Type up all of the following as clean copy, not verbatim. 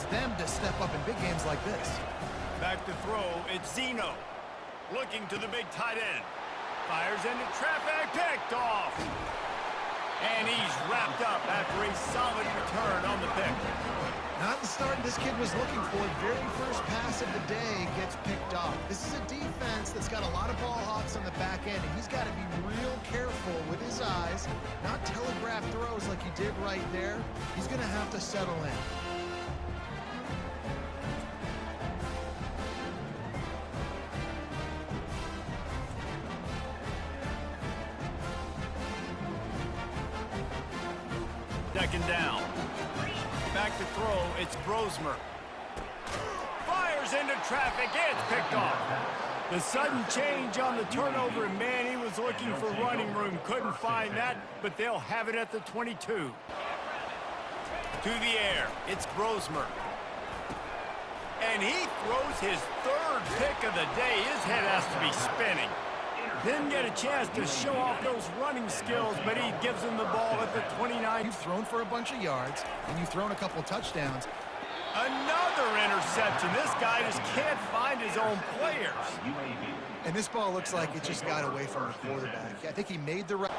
them to step up in big games like this. Back to throw, it's Zeno. Looking to the big tight end. Fires into traffic, picked off. And he's wrapped up after a solid return on the pick. Not the start this kid was looking for. Very first pass of the day gets picked off. This is a defense that's got a lot of ball hawks on the back end, and he's got to be real careful with his eyes, not telegraph throws like he did right there. He's going to have to settle in. Second down. Back to throw, it's Brosmer. Fires into traffic, it's picked off. The sudden change on the turnover, and man, he was looking for running room. Couldn't find that, but they'll have it at the 22. To the air, it's Brosmer. And he throws his third pick of the day. His head has to be spinning. Didn't get a chance to show off those running skills, but he gives him the ball at the 29. You've thrown for a bunch of yards, and you've thrown a couple of touchdowns. Another interception. This guy just can't find his own players. And this ball looks like it just got away from the quarterback. I think he made the right.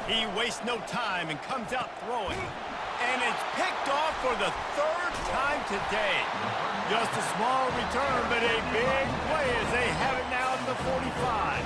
He wastes no time and comes out throwing. And it's picked off for the third time today. Just a small return, but a big play as they have it now at the 45.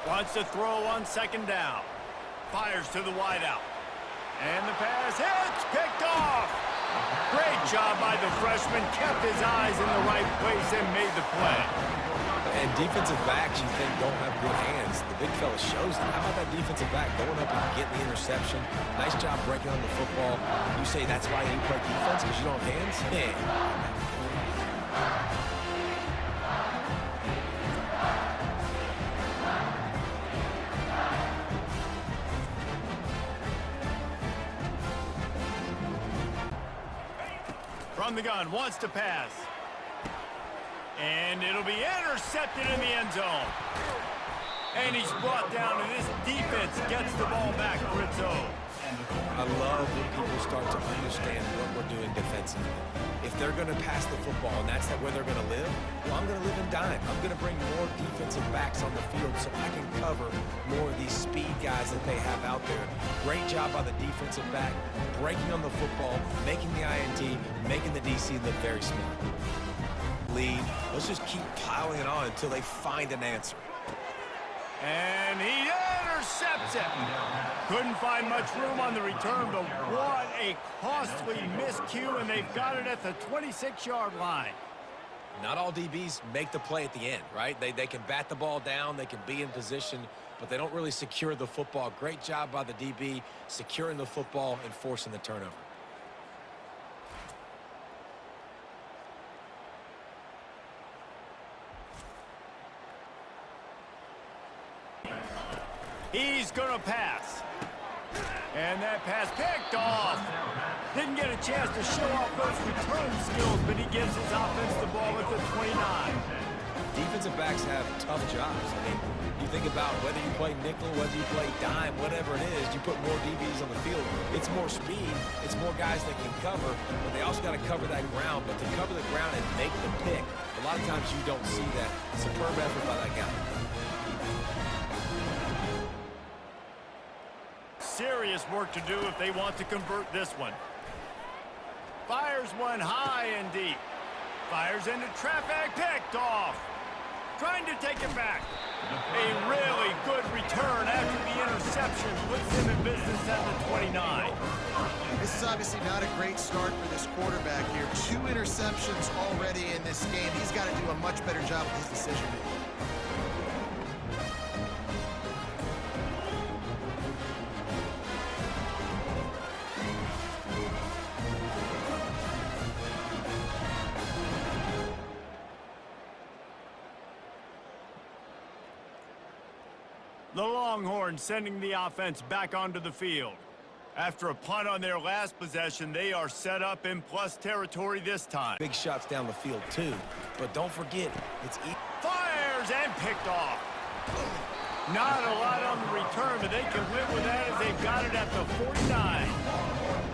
Wants to throw on second down. Fires to the wideout. And the pass hits, picked off. Great job by the freshman. Kept his eyes in the right place and made the play. And defensive backs you think don't have good hands. The big fella shows them. How about that defensive back going up and getting the interception? Nice job breaking on the football. You say that's why you play defense because you don't have hands? Man. From the gun, wants to pass. And it'll be intercepted in the end zone. And he's brought down, and this defense gets the ball back for its own. I love when people start to understand what we're doing defensively. If they're going to pass the football and that's where they're going to live, well, I'm going to live and dime. I'm going to bring more defensive backs on the field so I can cover more of these speed guys that they have out there. Great job by the defensive back, breaking on the football, making the INT, making the DC look very smart. Lead. Let's just keep piling it on until they find an answer. And he intercepts it. Couldn't find much room on the return, but what a costly miscue, and they've got it at the 26-yard line. Not all DBs make the play at the end, right? They can bat the ball down, they can be in position, but they don't really secure the football. Great job by the DB securing the football and forcing the turnover. He's gonna pass. And that pass picked off. Didn't get a chance to show off those return skills, but he gives his offense the ball at the 29. Defensive backs have tough jobs. I mean, you think about whether you play nickel, whether you play dime, whatever it is, you put more DBs on the field. It's more speed. It's more guys that can cover, but they also got to cover that ground. But to cover the ground and make the pick, a lot of times you don't see that. Superb effort by that guy. Serious work to do if they want to convert this one. Fires one high and deep. Fires into traffic, picked off. Trying to take it back. A really good return after the interception puts him in business at the 29. This is obviously not a great start for this quarterback here. 2 interceptions already in this game. He's got to do a much better job with his decision-making. The Longhorns sending the offense back onto the field. After a punt on their last possession, they are set up in plus territory this time. Big shots down the field, too. But don't forget, it's easy. Fires and picked off. Not a lot on the return, but they can live with that as they've got it at the 49.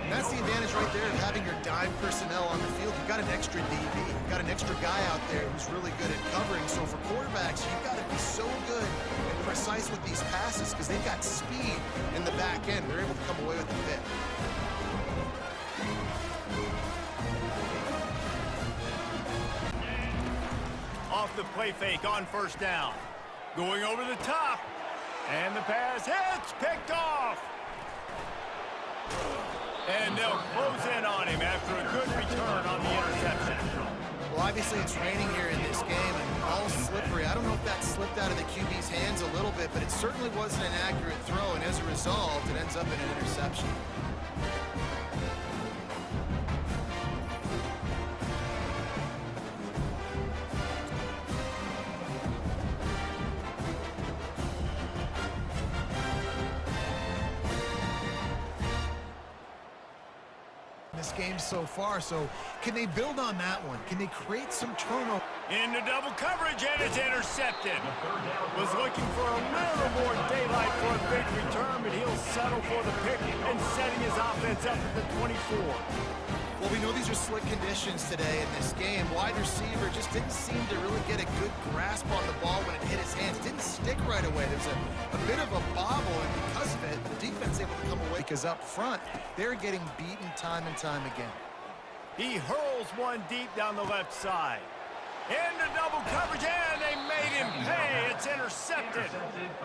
And that's the advantage right there of having your dime personnel on the field. You've got an extra DB. You've got an extra guy out there who's really good at covering. So for quarterbacks, you've got to be so good and precise with these passes because they've got speed in the back end. They're able to come away with the pick. Off the play fake on first down. Going over the top. And the pass hits, picked off. And they'll close in on him after a good return on the interception. Well, obviously it's raining here in this game and all slippery. I don't know if that slipped out of the QB's hands a little bit, but it certainly wasn't an accurate throw, and as a result, it ends up in an interception. This game so far, so can they build on that one? Can they create some turnover? Into double coverage, and it's intercepted. Was looking for a little more daylight for a big return, but he'll settle for the pick and setting his offense up at the 24. Well, we know these are slick conditions today in this game. Wide receiver just didn't seem to really get a good grasp on the ball when it hit his hands. It didn't stick right away. There's a bit of a bobble, and because of it, the defense able to come away because up front, they're getting beaten time and time again. He hurls one deep down the left side. Into double coverage, and they made him pay. It's intercepted.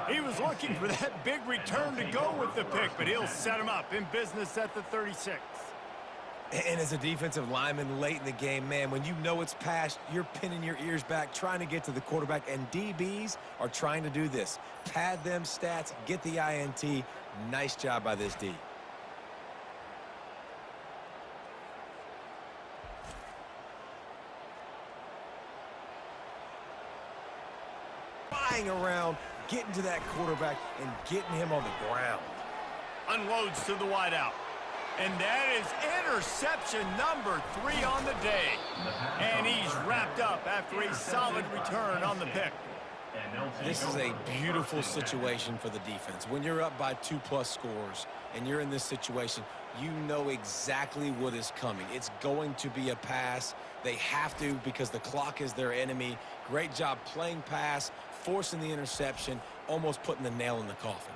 He was looking for that big return to go with the pick, but he'll set him up in business at the 36. And as a defensive lineman late in the game, man, when you know it's past, you're pinning your ears back, trying to get to the quarterback, and DBs are trying to do this. Pad them stats, get the INT. Nice job by this D. Flying around, getting to that quarterback, and getting him on the ground. Unloads to the wideout. And that is interception number 3 on the day. And he's wrapped up after a solid return on the pick. This is a beautiful situation for the defense. When you're up by 2+ scores and you're in this situation, you know exactly what is coming. It's going to be a pass. They have to because the clock is their enemy. Great job playing pass, forcing the interception, almost putting the nail in the coffin.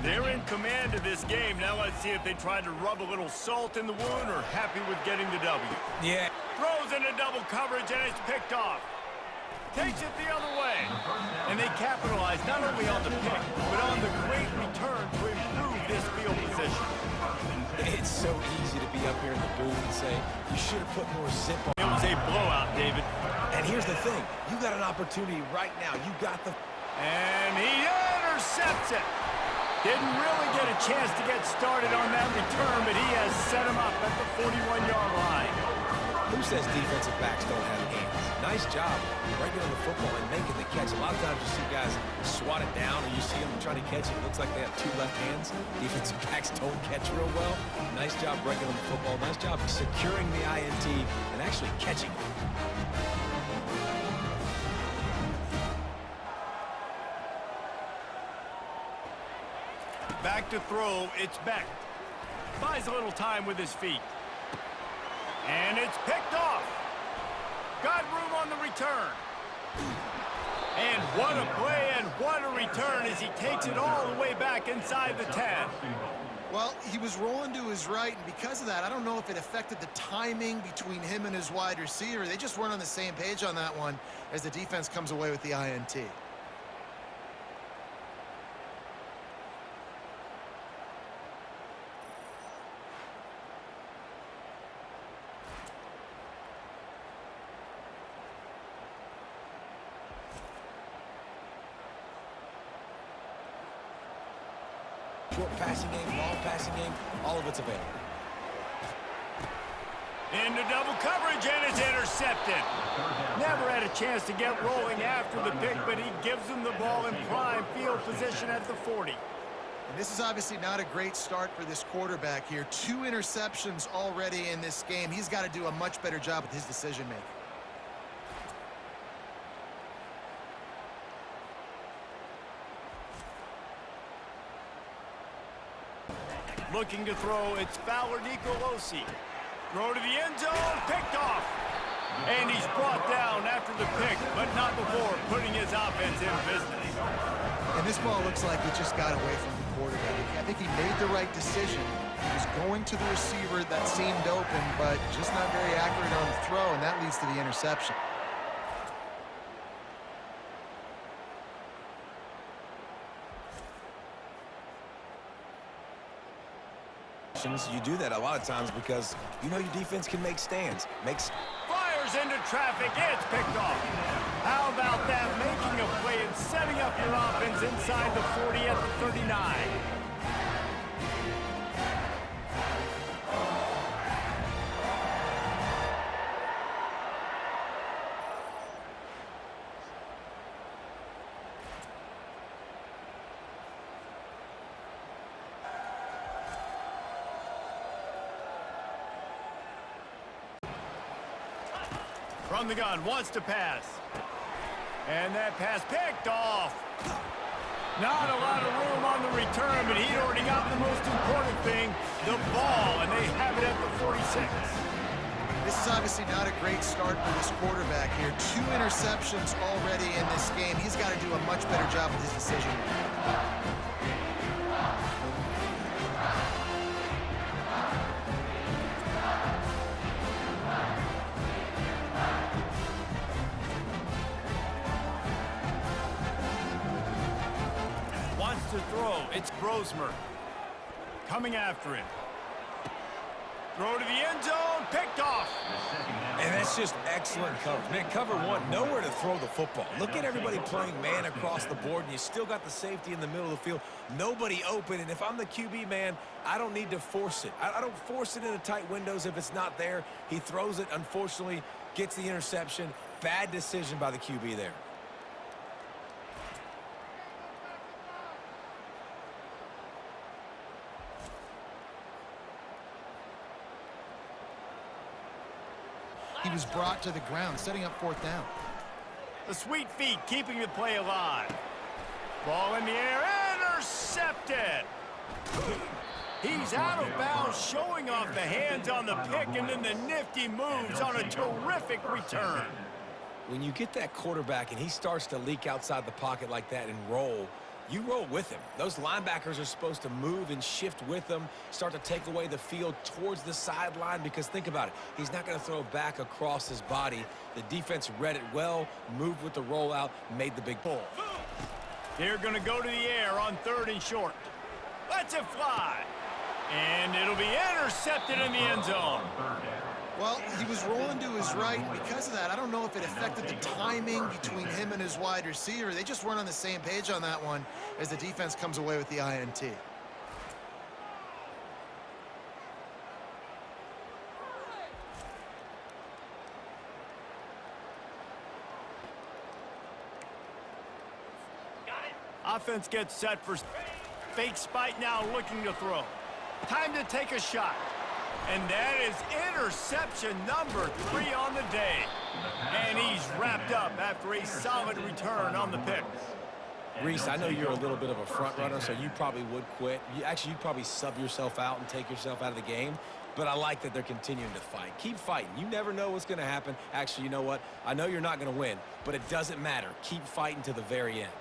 They're in command of this game. Now let's see if they try to rub a little salt in the wound or happy with getting the W. Yeah. Throws into double coverage, and it's picked off. Takes it the other way. And they capitalize not only on the pick, but on the great return to improve this field position. It's so easy to be up here in the booth and say, you should have put more zip on. It was a blowout, David. And here's the thing. You got an opportunity right now. You got the... And he intercepts it. Didn't really get a chance to get started on that return, but he has set him up at the 41-yard line. Who says defensive backs don't have hands? Nice job breaking on the football and making the catch. A lot of times you see guys swat it down and you see them trying to catch it. It looks like they have 2 left hands. Defensive backs don't catch real well. Nice job breaking on the football. Nice job securing the INT and actually catching it. Back to throw, it's Beck. Buys a little time with his feet. And it's picked off. Got room on the return. And what a play and what a return as he takes it all the way back inside the 10. Well, he was rolling to his right, and because of that, I don't know if it affected the timing between him and his wide receiver. They just weren't on the same page on that one as the defense comes away with the INT. Short passing game, long passing game, all of it's available. Into double coverage, and it's intercepted. Never had a chance to get rolling after the pick, but he gives them the ball in prime field position at the 40. And this is obviously not a great start for this quarterback here. 2 interceptions already in this game. He's got to do a much better job with his decision-making. Looking to throw, it's Fowler Nicolosi. Throw to the end zone, picked off. And he's brought down after the pick, but not before putting his offense in business. And this ball looks like it just got away from the quarterback. I think he made the right decision. He was going to the receiver that seemed open, but just not very accurate on the throw, and that leads to the interception. You do that a lot of times because you know your defense can make stands. Fires into traffic, it's picked off. How about that, making a play and setting up your offense inside the 40 at the 39. From the gun, wants to pass. And that pass picked off. Not a lot of room on the return, but he'd already got the most important thing, the ball, and they have it at the 46. This is obviously not a great start for this quarterback here. 2 interceptions already in this game. He's got to do a much better job with his decision-making. To throw, it's Brosmer coming after him. Throw to the end zone, picked off. And that's just excellent coverage. Man, cover one, nowhere to throw the football. Look at everybody playing man across the board, and you still got the safety in the middle of the field. Nobody open, and if I'm the QB, man, I don't need to force it. I don't force it into tight windows if it's not there. He throws it, unfortunately, gets the interception. Bad decision by the QB there. He was brought to the ground, setting up 4th down. The sweet feet keeping the play alive. Ball in the air, intercepted. He's out of bounds, showing off the hands on the pick, and then the nifty moves on a terrific return. When you get that quarterback and he starts to leak outside the pocket like that and roll, you roll with him. Those linebackers are supposed to move and shift with him, start to take away the field towards the sideline, because think about it. He's not going to throw back across his body. The defense read it well, moved with the rollout, made the big pull. They're going to go to the air on 3rd and short. Lets it fly. And it'll be intercepted in the end zone. Well, he was rolling to his right, and because of that, I don't know if it affected the timing between him and his wide receiver. They just weren't on the same page on that one as the defense comes away with the INT. Offense gets set for fake spike now, looking to throw. Time to take a shot. And that is interception number 3 on the day. And he's wrapped up after a solid return on the pick. Reese, I know you're a little bit of a front runner, so you probably would quit. You'd probably sub yourself out and take yourself out of the game. But I like that they're continuing to fight. Keep fighting. You never know what's going to happen. Actually, you know what? I know you're not going to win, but it doesn't matter. Keep fighting to the very end.